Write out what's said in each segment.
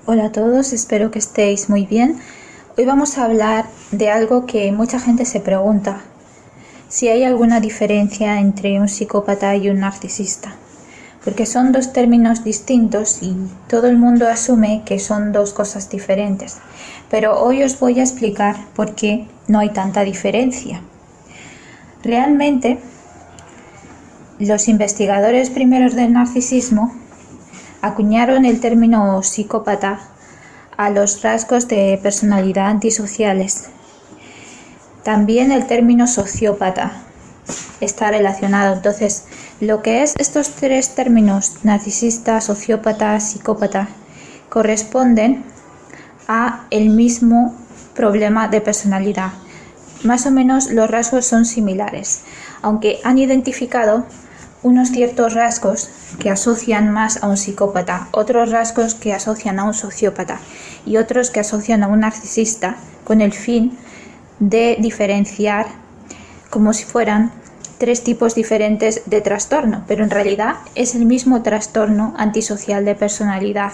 Hola a todos, espero que estéis muy bien. Hoy vamos a hablar de algo que mucha gente se pregunta, si hay alguna diferencia entre un psicópata y un narcisista, porque son dos términos distintos y todo el mundo asume que son dos cosas diferentes, pero hoy os voy a explicar por qué no hay tanta diferencia. Realmente, los investigadores primeros del narcisismo acuñaron el término psicópata a los rasgos de personalidad antisociales. También el término sociópata está relacionado. Entonces, lo que es estos tres términos, narcisista, sociópata, psicópata, corresponden a el mismo problema de personalidad. Más o menos los rasgos son similares, aunque han identificado unos ciertos rasgos que asocian más a un psicópata, otros rasgos que asocian a un sociópata y otros que asocian a un narcisista, con el fin de diferenciar como si fueran tres tipos diferentes de trastorno, pero en realidad es el mismo trastorno antisocial de personalidad,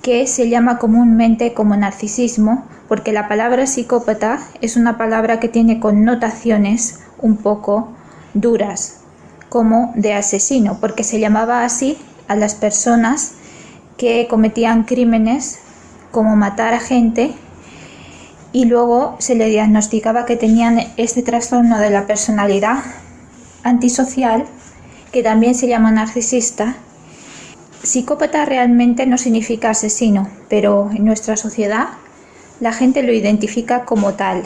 que se llama comúnmente como narcisismo, porque la palabra psicópata es una palabra que tiene connotaciones un poco duras, como de asesino, porque se llamaba así a las personas que cometían crímenes como matar a gente y luego se le diagnosticaba que tenían este trastorno de la personalidad antisocial, que también se llama narcisista. Psicópata realmente no significa asesino, pero en nuestra sociedad la gente lo identifica como tal,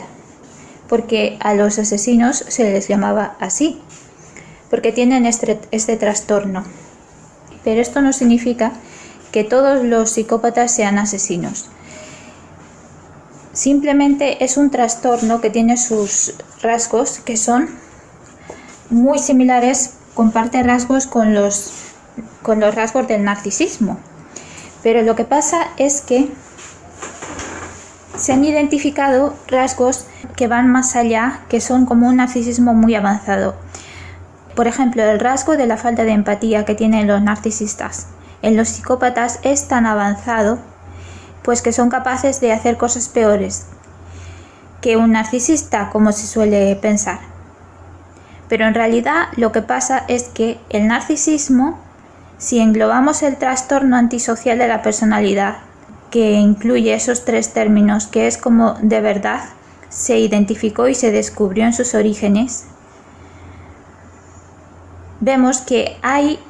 porque a los asesinos se les llamaba así, porque tienen este trastorno. Pero esto no significa que todos los psicópatas sean asesinos. Simplemente es un trastorno que tiene sus rasgos que son muy similares, comparte rasgos con los rasgos del narcisismo. Pero lo que pasa es que se han identificado rasgos que van más allá, que son como un narcisismo muy avanzado. Por ejemplo, el rasgo de la falta de empatía que tienen los narcisistas en los psicópatas es tan avanzado, pues que son capaces de hacer cosas peores que un narcisista, como se suele pensar. Pero en realidad lo que pasa es que el narcisismo, si englobamos el trastorno antisocial de la personalidad, que incluye esos tres términos, que es como de verdad se identificó y se descubrió en sus orígenes, vemos que hay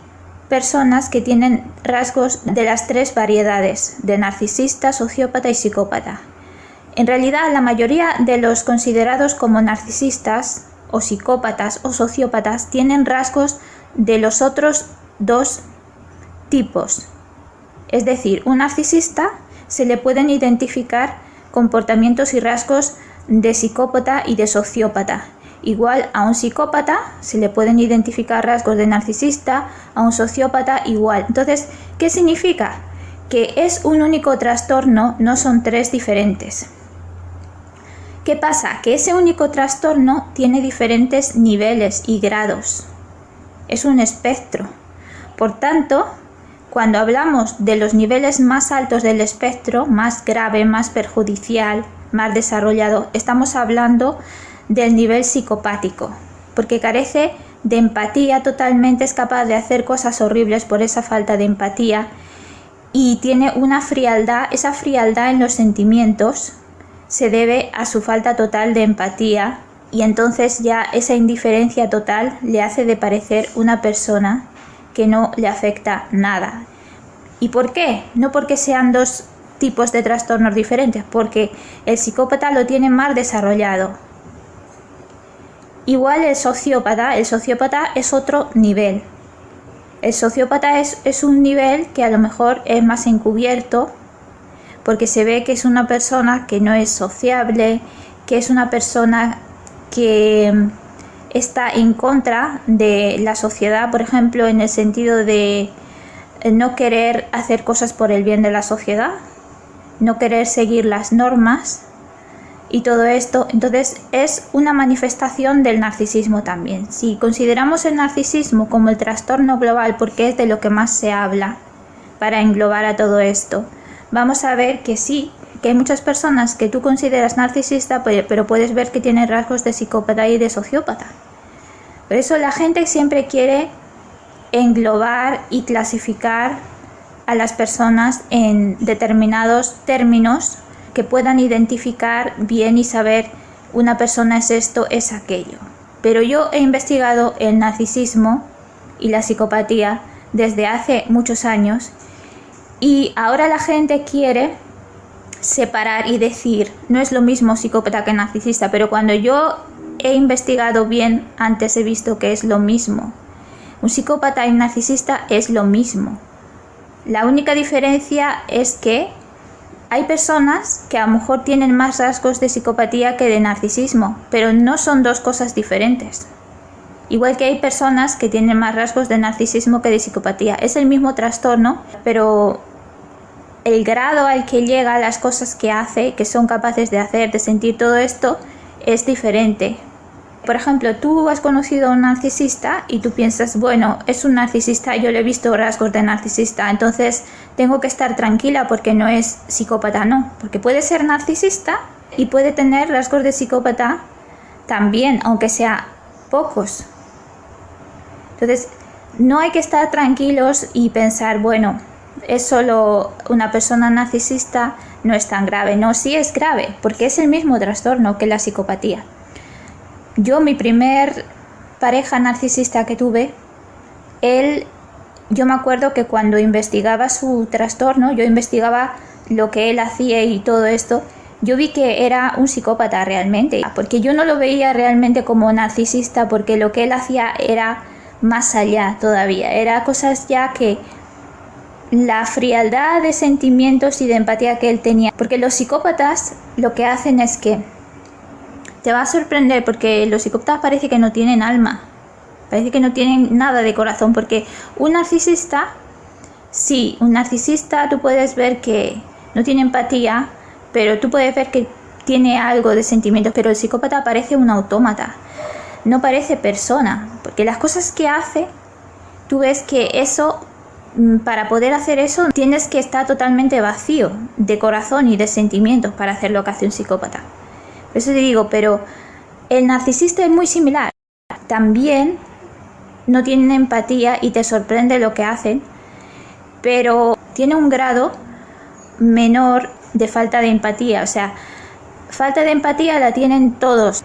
personas que tienen rasgos de las tres variedades, de narcisista, sociópata y psicópata. En realidad, la mayoría de los considerados como narcisistas o psicópatas o sociópatas tienen rasgos de los otros dos tipos. Es decir, un narcisista se le pueden identificar comportamientos y rasgos de psicópata y de sociópata. Igual a un psicópata se le pueden identificar rasgos de narcisista, a un sociópata igual. Entonces, ¿qué significa? Que es un único trastorno, no son tres diferentes. ¿Qué pasa? Que ese único trastorno tiene diferentes niveles y grados. Es un espectro. Por tanto, cuando hablamos de los niveles más altos del espectro, más grave, más perjudicial, más desarrollado, estamos hablando del nivel psicopático, porque carece de empatía totalmente, es capaz de hacer cosas horribles por esa falta de empatía y tiene una frialdad. Esa frialdad en los sentimientos se debe a su falta total de empatía, y entonces ya esa indiferencia total le hace de parecer una persona que no le afecta nada. ¿Y por qué? No porque sean dos tipos de trastornos diferentes, porque el psicópata lo tiene más desarrollado. Igual el sociópata es otro nivel. El sociópata es un nivel que a lo mejor es más encubierto, porque se ve que es una persona que no es sociable, que es una persona que está en contra de la sociedad, por ejemplo, en el sentido de no querer hacer cosas por el bien de la sociedad, no querer seguir las normas y todo esto. Entonces es una manifestación del narcisismo también. Si consideramos el narcisismo como el trastorno global, porque es de lo que más se habla para englobar a todo esto, vamos a ver que sí, que hay muchas personas que tú consideras narcisista, pero puedes ver que tienen rasgos de psicópata y de sociópata. Por eso la gente siempre quiere englobar y clasificar a las personas en determinados términos que puedan identificar bien y saber una persona es esto, es aquello. Pero yo he investigado el narcisismo y la psicopatía desde hace muchos años y ahora la gente quiere separar y decir, no es lo mismo psicópata que narcisista, pero cuando yo he investigado bien, antes he visto que es lo mismo. Un psicópata y un narcisista es lo mismo. La única diferencia es que hay personas que a lo mejor tienen más rasgos de psicopatía que de narcisismo, pero no son dos cosas diferentes. Igual que hay personas que tienen más rasgos de narcisismo que de psicopatía. Es el mismo trastorno, pero el grado al que llega, las cosas que hace, que son capaces de hacer, de sentir todo esto, es diferente. Por ejemplo, tú has conocido a un narcisista y tú piensas, bueno, es un narcisista, yo le he visto rasgos de narcisista, entonces tengo que estar tranquila porque no es psicópata, no. Porque puede ser narcisista y puede tener rasgos de psicópata también, aunque sea pocos. Entonces, no hay que estar tranquilos y pensar, bueno, es solo una persona narcisista, no es tan grave. No, sí es grave, porque es el mismo trastorno que la psicopatía. Yo, mi primer pareja narcisista que tuve, yo me acuerdo que cuando investigaba su trastorno, yo investigaba lo que él hacía y todo esto, yo vi que era un psicópata realmente, porque yo no lo veía realmente como narcisista, porque lo que él hacía era más allá todavía, era cosas ya que la frialdad de sentimientos y de empatía que él tenía, porque los psicópatas lo que hacen es que te va a sorprender, porque los psicópatas parece que no tienen alma, parece que no tienen nada de corazón, porque un narcisista, sí, un narcisista tú puedes ver que no tiene empatía, pero tú puedes ver que tiene algo de sentimientos, pero el psicópata parece un autómata, no parece persona, porque las cosas que hace, tú ves que eso, para poder hacer eso, tienes que estar totalmente vacío de corazón y de sentimientos para hacer lo que hace un psicópata. Por eso te digo, pero el narcisista es muy similar. También no tienen empatía y te sorprende lo que hacen, pero tiene un grado menor de falta de empatía. O sea, falta de empatía la tienen todos,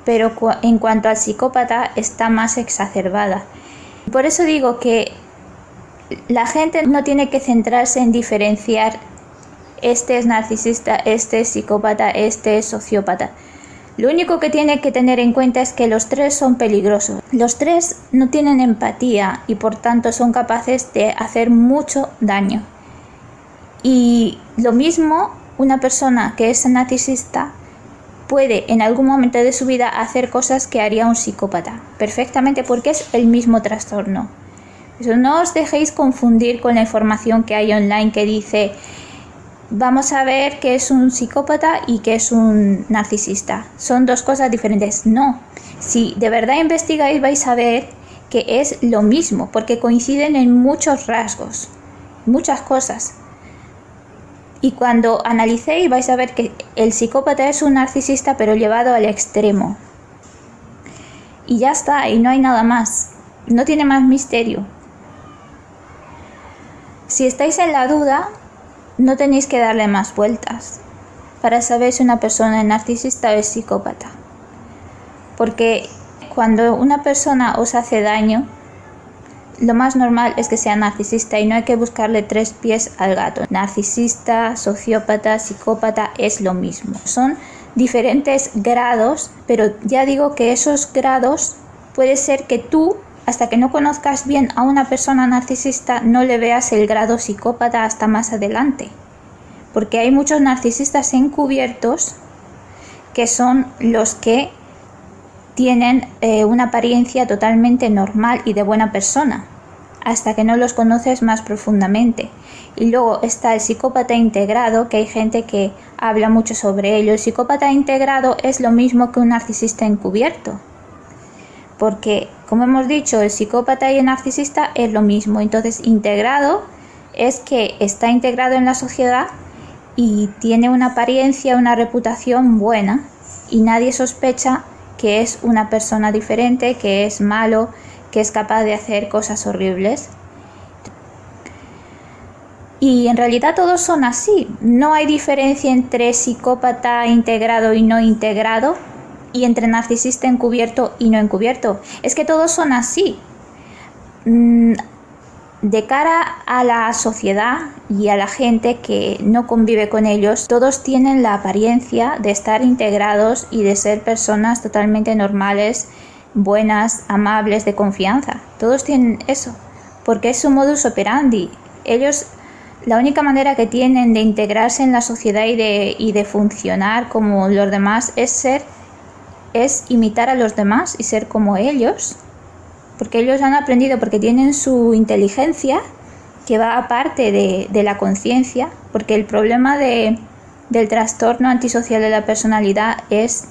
pero en cuanto al psicópata está más exacerbada. Por eso digo que la gente no tiene que centrarse en diferenciar este es narcisista, este es psicópata, este es sociópata. Lo único que tiene que tener en cuenta es que los tres son peligrosos. Los tres no tienen empatía y por tanto son capaces de hacer mucho daño. Y lo mismo, una persona que es narcisista puede en algún momento de su vida hacer cosas que haría un psicópata, perfectamente, porque es el mismo trastorno. Eso, no os dejéis confundir con la información que hay online que dice vamos a ver que es un psicópata y que es un narcisista. Son dos cosas diferentes. No. Si de verdad investigáis vais a ver que es lo mismo, porque coinciden en muchos rasgos, muchas cosas. Y cuando analicéis vais a ver que el psicópata es un narcisista pero llevado al extremo. Y ya está, y no hay nada más. No tiene más misterio. Si estáis en la duda, no tenéis que darle más vueltas para saber si una persona es narcisista o es psicópata. Porque cuando una persona os hace daño, lo más normal es que sea narcisista y no hay que buscarle tres pies al gato. Narcisista, sociópata, psicópata es lo mismo. Son diferentes grados, pero ya digo que esos grados puede ser que tú, hasta que no conozcas bien a una persona narcisista, no le veas el grado psicópata hasta más adelante. Porque hay muchos narcisistas encubiertos que son los que tienen una apariencia totalmente normal y de buena persona, hasta que no los conoces más profundamente. Y luego está el psicópata integrado, que hay gente que habla mucho sobre ello. El psicópata integrado es lo mismo que un narcisista encubierto. Porque, como hemos dicho, el psicópata y el narcisista es lo mismo. Entonces, integrado es que está integrado en la sociedad y tiene una apariencia, una reputación buena, y nadie sospecha que es una persona diferente, que es malo, que es capaz de hacer cosas horribles. Y en realidad todos son así. No hay diferencia entre psicópata integrado y no integrado, y entre narcisista encubierto y no encubierto. Es que todos son así. De cara a la sociedad y a la gente que no convive con ellos, todos tienen la apariencia de estar integrados y de ser personas totalmente normales, buenas, amables, de confianza. Todos tienen eso, porque es su modus operandi. Ellos, la única manera que tienen de integrarse en la sociedad y de funcionar como los demás es imitar a los demás y ser como ellos. Porque ellos han aprendido, porque tienen su inteligencia que va aparte de la conciencia, porque el problema del trastorno antisocial de la personalidad es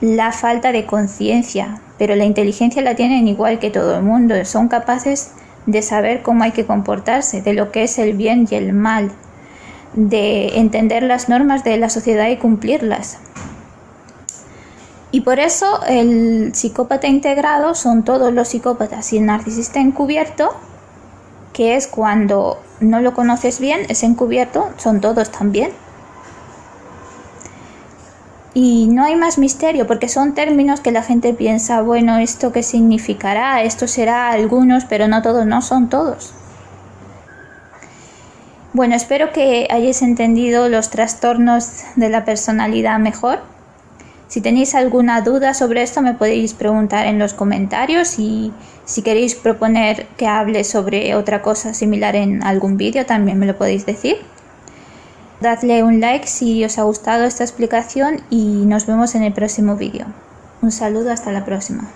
la falta de conciencia, pero la inteligencia la tienen igual que todo el mundo, son capaces de saber cómo hay que comportarse, de lo que es el bien y el mal, de entender las normas de la sociedad y cumplirlas. Y por eso el psicópata integrado son todos los psicópatas, y el narcisista encubierto, que es cuando no lo conoces bien, es encubierto, son todos también. Y no hay más misterio, porque son términos que la gente piensa, bueno, ¿esto qué significará? Esto será algunos, pero no todos, no son todos. Bueno, espero que hayáis entendido los trastornos de la personalidad mejor. Si tenéis alguna duda sobre esto me podéis preguntar en los comentarios, y si queréis proponer que hable sobre otra cosa similar en algún vídeo también me lo podéis decir. Dadle un like si os ha gustado esta explicación y nos vemos en el próximo vídeo. Un saludo, hasta la próxima.